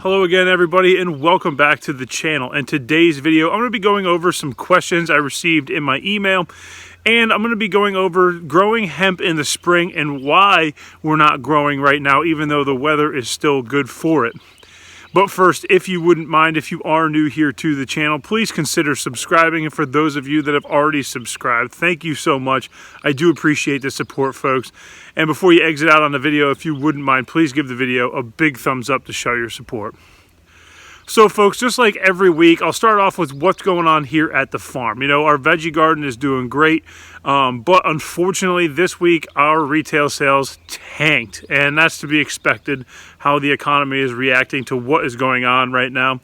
Hello again, everybody, and welcome back to the channel. In today's video, I'm going to be going over some questions I received in my email, and I'm going to be going over growing hemp in the spring and why we're not growing right now, even though the weather is still good for it. But first, if you wouldn't mind, if you are new here to the channel, please consider subscribing. And for those of you that have already subscribed, thank you so much. I do appreciate the support, folks. And before you exit out on the video, if you wouldn't mind, please give the video a big thumbs up to show your support. So folks, just like every week, I'll start off with what's going on here at the farm. You know, our veggie garden is doing great, but unfortunately this week our retail sales tanked, and that's to be expected, how the economy is reacting to what is going on right now.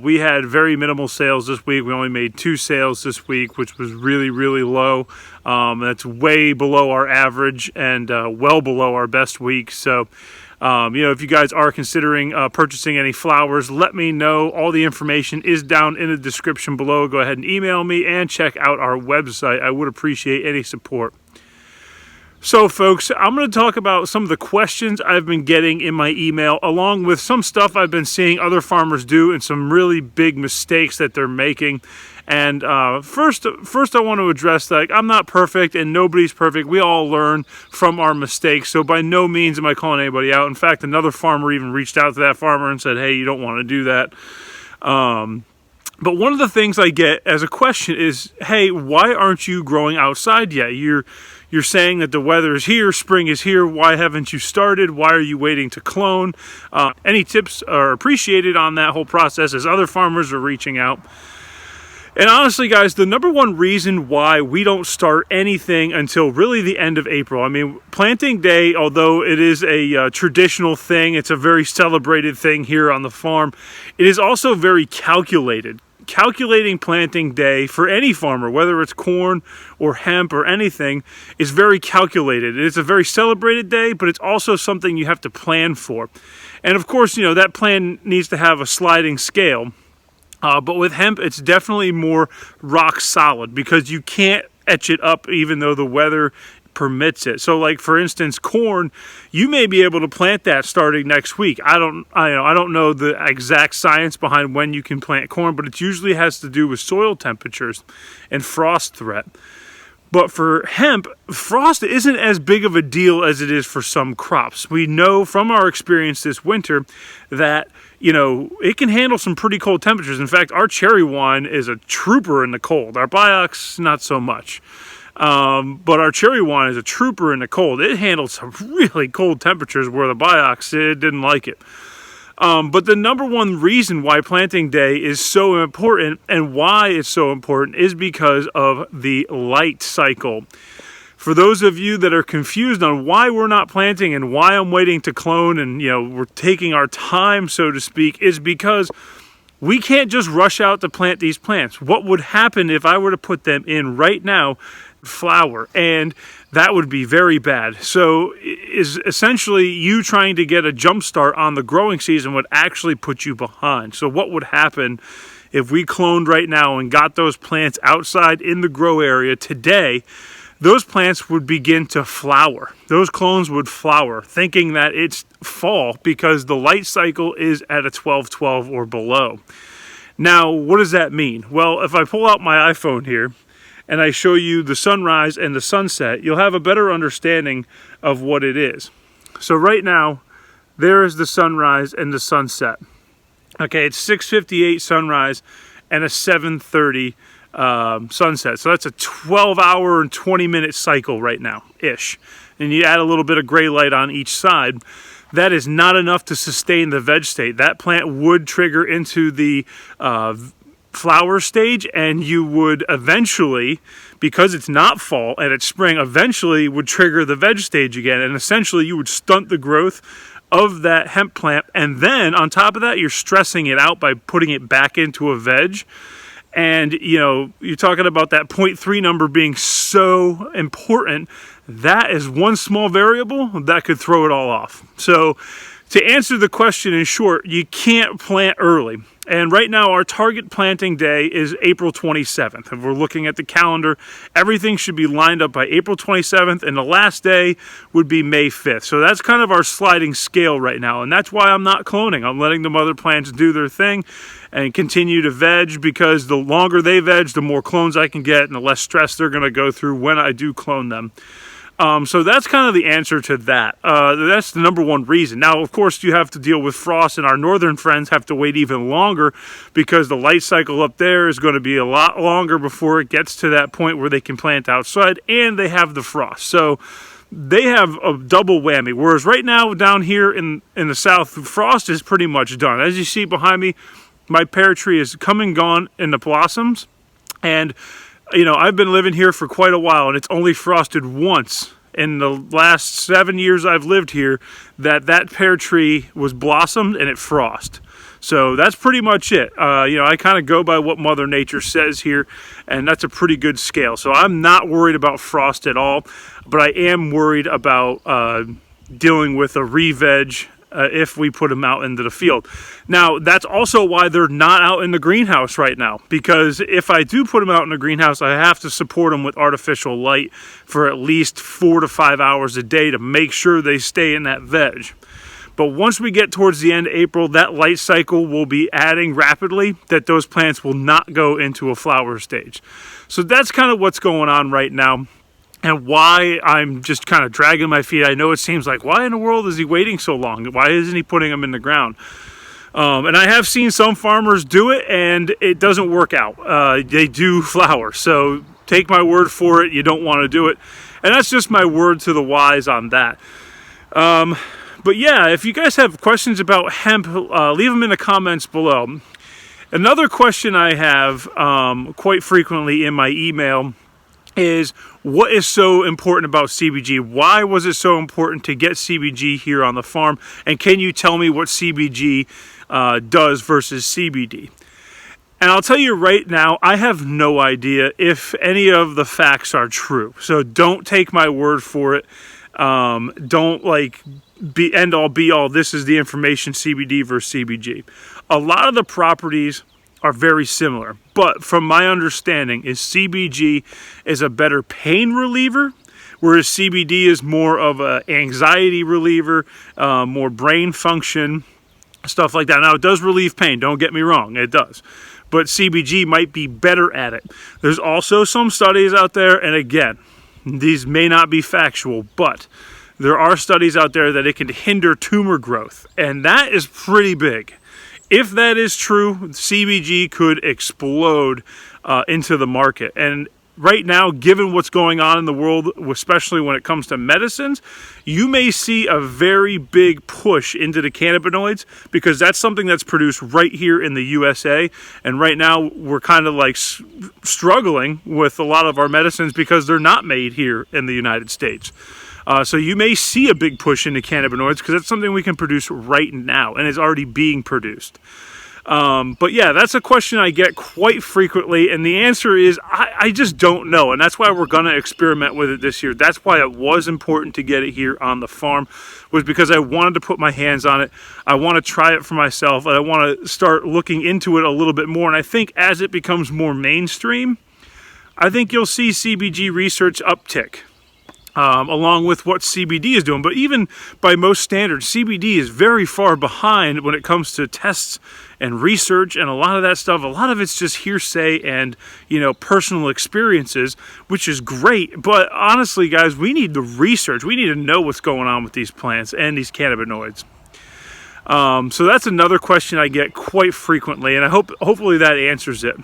We had very minimal sales this week. We only made 2 sales this week, which was really, really low. That's way below our average and well below our best week. So you know, if you guys are considering purchasing any flowers, let me know. All the information is down in the description below. Go ahead and email me and check out our website. I would appreciate any support. So folks, I'm going to talk about some of the questions I've been getting in my email, along with some stuff I've been seeing other farmers do and some really big mistakes that they're making. And first I want to address that I'm not perfect and nobody's perfect. We all learn from our mistakes. So by no means am I calling anybody out. In fact, another farmer even reached out to that farmer and said, hey, you don't want to do that. But one of the things I get as a question is, hey, why aren't you growing outside yet? You're saying that the weather is here, spring is here. Why haven't you started? Why are you waiting to clone? Any tips are appreciated on that whole process as other farmers are reaching out. And honestly, guys, the number one reason why we don't start anything until really the end of April. I mean, planting day, although it is a traditional thing, it's a very celebrated thing here on the farm, it is also very calculated. Calculating planting day for any farmer, whether it's corn or hemp or anything, is very calculated. It's a very celebrated day, but it's also something you have to plan for. And of course, you know, that plan needs to have a sliding scale. But with hemp, it's definitely more rock solid because you can't etch it up even though the weather permits it. So like for instance, corn, you may be able to plant that starting next week. I don't know the exact science behind when you can plant corn, but it usually has to do with soil temperatures and frost threat. But for hemp, frost isn't as big of a deal as it is for some crops. We know from our experience this winter that, you know, it can handle some pretty cold temperatures. In fact, our cherry wine is a trooper in the cold. Our Biox, not so much. But our cherry wine is a trooper in the cold. It handled some really cold temperatures where the Biox, it didn't like it. But the number one reason why planting day is so important and why it's so important is because of the light cycle. For those of you that are confused on why we're not planting and why I'm waiting to clone and, you know, we're taking our time, so to speak, is because we can't just rush out to plant these plants. What would happen if I were to put them in right now, flower, and that would be very bad. So is essentially you trying to get a jump start on the growing season would actually put you behind. So what would happen if we cloned right now and got those plants outside in the grow area today? Those plants would begin to flower. Those clones would flower, thinking that it's fall because the light cycle is at a 12:12 or below. Now, what does that mean? Well, if I pull out my iPhone here and I show you the sunrise and the sunset, you'll have a better understanding of what it is. So right now, there is the sunrise and the sunset. Okay, it's 6:58 sunrise and a 7:30 sunset. So that's a 12-hour and 20-minute cycle right now, ish. And you add a little bit of gray light on each side. That is not enough to sustain the veg state. That plant would trigger into the flower stage, and you would eventually, because it's not fall and it's spring, eventually would trigger the veg stage again, and essentially you would stunt the growth of that hemp plant. And then on top of that, you're stressing it out by putting it back into a veg. And, you know, you're talking about that 0.3 number being so important. That is one small variable that could throw it all off. So To answer the question in short, you can't plant early. And right now our target planting day is April 27th. If we're looking at the calendar, everything should be lined up by April 27th, and the last day would be May 5th. So that's kind of our sliding scale right now, and that's why I'm not cloning. I'm letting the mother plants do their thing and continue to veg, because the longer they veg, the more clones I can get and the less stress they're going to go through when I do clone them. So that's kind of the answer to that. That's the number one reason. Now, of course, you have to deal with frost, and our northern friends have to wait even longer because the light cycle up there is going to be a lot longer before it gets to that point where they can plant outside, and they have the frost. So they have a double whammy. Whereas right now down here in the south, frost is pretty much done. As you see behind me, my pear tree is come and gone in the blossoms, and you know, I've been living here for quite a while, and it's only frosted once in the last 7 years I've lived here that pear tree was blossomed and it frost. So that's pretty much it. You know, I kind of go by what Mother Nature says here, and that's a pretty good scale. So I'm not worried about frost at all, but I am worried about dealing with a re-veg if we put them out into the field. Now, that's also why they're not out in the greenhouse right now, because if I do put them out in the greenhouse, I have to support them with artificial light for at least 4 to 5 hours a day to make sure they stay in that veg. But once we get towards the end of April, that light cycle will be adding rapidly, that those plants will not go into a flower stage. So that's kind of what's going on right now, and why I'm just kind of dragging my feet. I know it seems like, why in the world is he waiting so long? Why isn't he putting them in the ground? And I have seen some farmers do it, and it doesn't work out. They do flower. So take my word for it, you don't want to do it. And that's just my word to the wise on that. But yeah, if you guys have questions about hemp, leave them in the comments below. Another question I have quite frequently in my email is, what is so important about CBG? Why was it so important to get CBG here on the farm? And can you tell me what CBG does versus CBD? And I'll tell you right now, I have no idea if any of the facts are true. So don't take my word for it. Don't like be end all be all. This is the information, CBD versus CBG. A lot of the properties are very similar, but from my understanding is CBG is a better pain reliever, whereas CBD is more of an anxiety reliever, more brain function, stuff like that. Now, it does relieve pain, don't get me wrong, it does, but CBG might be better at it. There's also some studies out there, and again, these may not be factual, but there are studies out there that it can hinder tumor growth, and that is pretty big. If that is true, CBG could explode into the market. And right now, given what's going on in the world, especially when it comes to medicines, you may see a very big push into the cannabinoids, because that's something that's produced right here in the USA. And right now, we're kind of like struggling with a lot of our medicines because they're not made here in the United States. So you may see a big push into cannabinoids because it's something we can produce right now and is already being produced. But yeah, that's a question I get quite frequently, and the answer is I just don't know, and that's why we're going to experiment with it this year. That's why it was important to get it here on the farm, was because I wanted to put my hands on it. I want to try it for myself, and I want to start looking into it a little bit more. And I think as it becomes more mainstream, I think you'll see CBG research uptick. Along with what CBD is doing. But even by most standards, CBD is very far behind when it comes to tests and research and a lot of that stuff. A lot of it's just hearsay and, you know, personal experiences, which is great. But honestly, guys, we need the research. We need to know what's going on with these plants and these cannabinoids. So that's another question I get quite frequently, and I hopefully that answers it.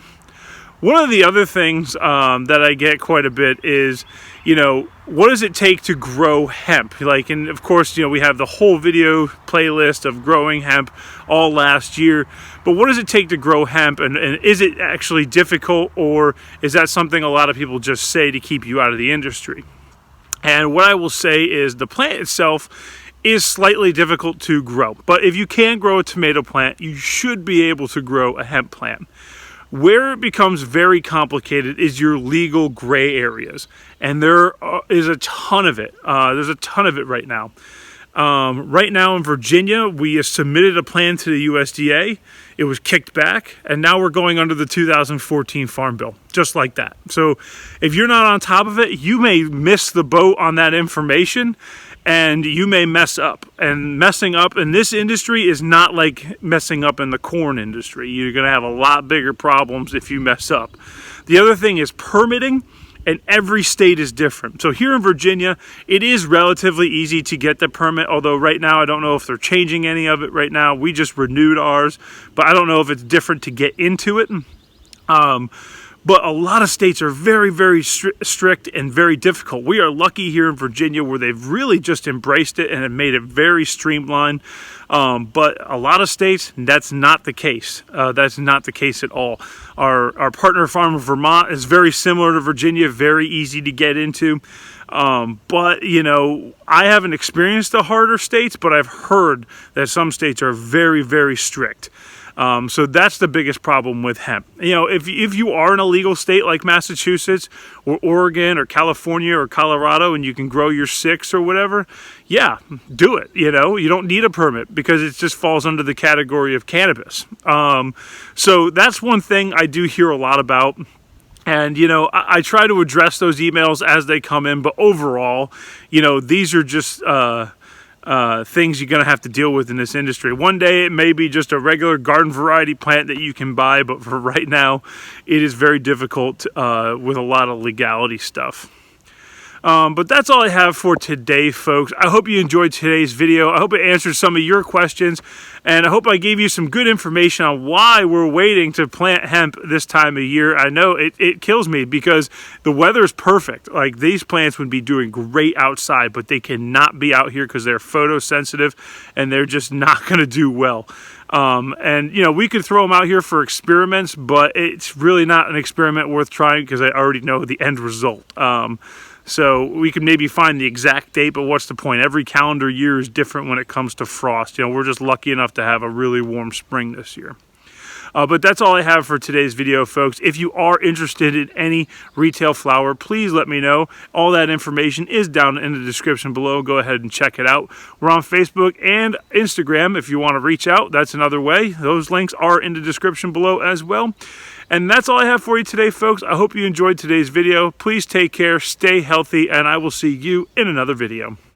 One of the other things that I get quite a bit is, you know, what does it take to grow hemp? Like, and of course, you know, we have the whole video playlist of growing hemp all last year. But what does it take to grow hemp? And is it actually difficult, or is that something a lot of people just say to keep you out of the industry? And what I will say is the plant itself is slightly difficult to grow. But if you can grow a tomato plant, you should be able to grow a hemp plant. Where it becomes very complicated is your legal gray areas, and there is a ton of it. There's a ton of it right now. Right now in Virginia, we submitted a plan to the USDA. It was kicked back, and now we're going under the 2014 Farm Bill, just like that. So if you're not on top of it, you may miss the boat on that information, and you may mess up. And messing up in this industry is not like messing up in the corn industry. You're going to have a lot bigger problems if you mess up. The other thing is permitting. And every state is different. So here in Virginia, it is relatively easy to get the permit, although right now I don't know if they're changing any of it right now. We just renewed ours, but I don't know if it's different to get into it. But a lot of states are very, very strict and very difficult. We are lucky here in Virginia where they've really just embraced it and have made it very streamlined. But a lot of states, that's not the case. That's not the case at all. Our partner farm in Vermont is very similar to Virginia, very easy to get into. But, you know, I haven't experienced the harder states, but I've heard that some states are very, very strict. So that's the biggest problem with hemp. You know, if you are in a legal state like Massachusetts or Oregon or California or Colorado and you can grow your 6 or whatever, yeah, do it. You know, you don't need a permit because it just falls under the category of cannabis. So that's one thing I do hear a lot about. And, you know, I try to address those emails as they come in, but overall, you know, these are just things you're going to have to deal with in this industry. One day it may be just a regular garden variety plant that you can buy, but for right now it is very difficult with a lot of legality stuff. But that's all I have for today, folks. I hope you enjoyed today's video. I hope it answered some of your questions, and I hope I gave you some good information on why we're waiting to plant hemp this time of year. I know it kills me because the weather is perfect. Like, these plants would be doing great outside, but they cannot be out here because they're photosensitive and they're just not going to do well. And, you know, we could throw them out here for experiments, but it's really not an experiment worth trying because I already know the end result. So we can maybe find the exact date, but what's the point? Every calendar year is different when it comes to frost. You know, we're just lucky enough to have a really warm spring this year. But that's all I have for today's video, folks. If you are interested in any retail flower, please let me know. All that information is down in the description below. Go ahead and check it out. We're on Facebook and Instagram if you want to reach out. That's another way. Those links are in the description below as well. And that's all I have for you today, folks. I hope you enjoyed today's video. Please take care, stay healthy, and I will see you in another video.